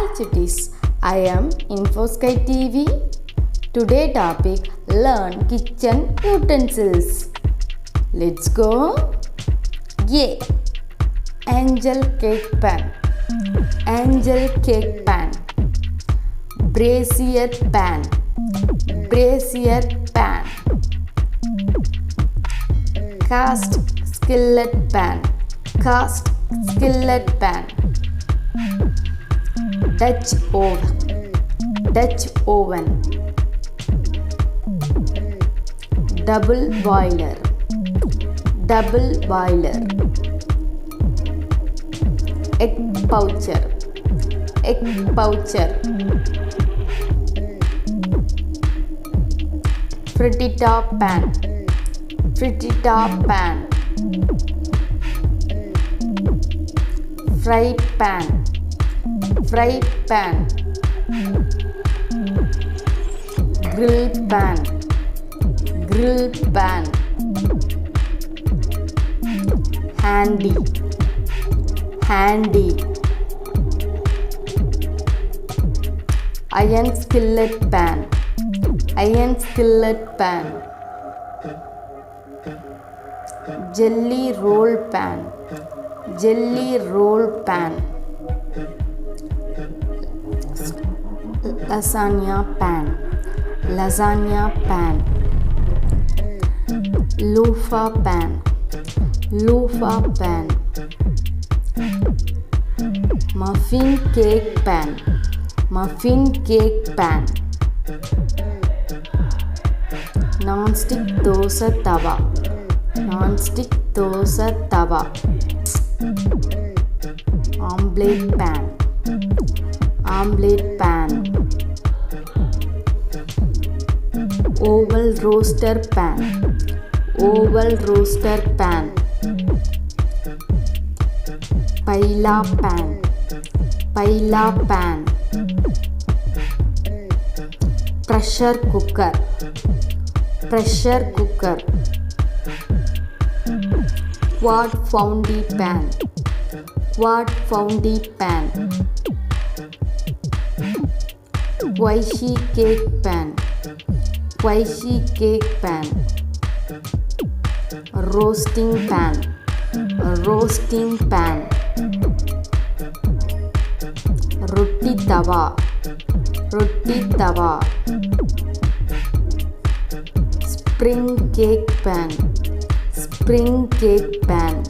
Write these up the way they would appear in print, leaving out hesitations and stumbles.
Hi chitties, I am InfoSky TV. Today topic learn kitchen utensils. Let's go. A. Angel cake pan. Angel cake pan. Brazier pan. Brazier pan. Cast skillet pan. Cast skillet pan. Dutch oven. Dutch oven. Double boiler. Double boiler. Egg poacher. Egg poacher. Frittata pan. Frittata pan. Fry pan. Fry pan. Grill pan. Grill pan. Handy. Handy. Iron skillet pan. Iron skillet pan. Jelly roll pan. Jelly roll pan. Lasagna pan. Lasagna pan. Loofah pan. Loofah pan. Muffin cake pan. Muffin cake pan. Non-stick dosa tawa. Non-stick dosa tawa. Omelette pan. Omelette pan. Oval roaster pan. Oval roaster pan. Paella pan. Paella pan. Pressure cooker. Pressure cooker. Quart fondue pan. Quart fondue pan. Squishy cake pan. Squishy cake pan. Roasting pan. Roasting pan. Roti tawa. Roti tawa. Spring cake pan. Spring cake pan.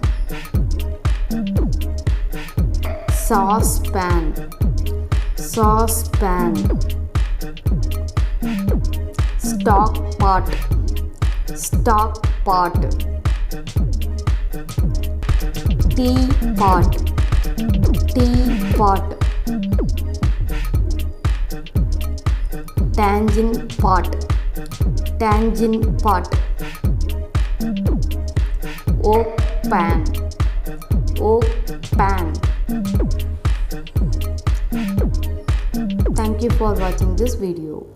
Sauce pan. Sauce pan. Stock pot. Stock pot. Tea pot. Tea pot. Tangent pot. Tangent pot. Oak pan. Oak pan. Thank you for watching this video.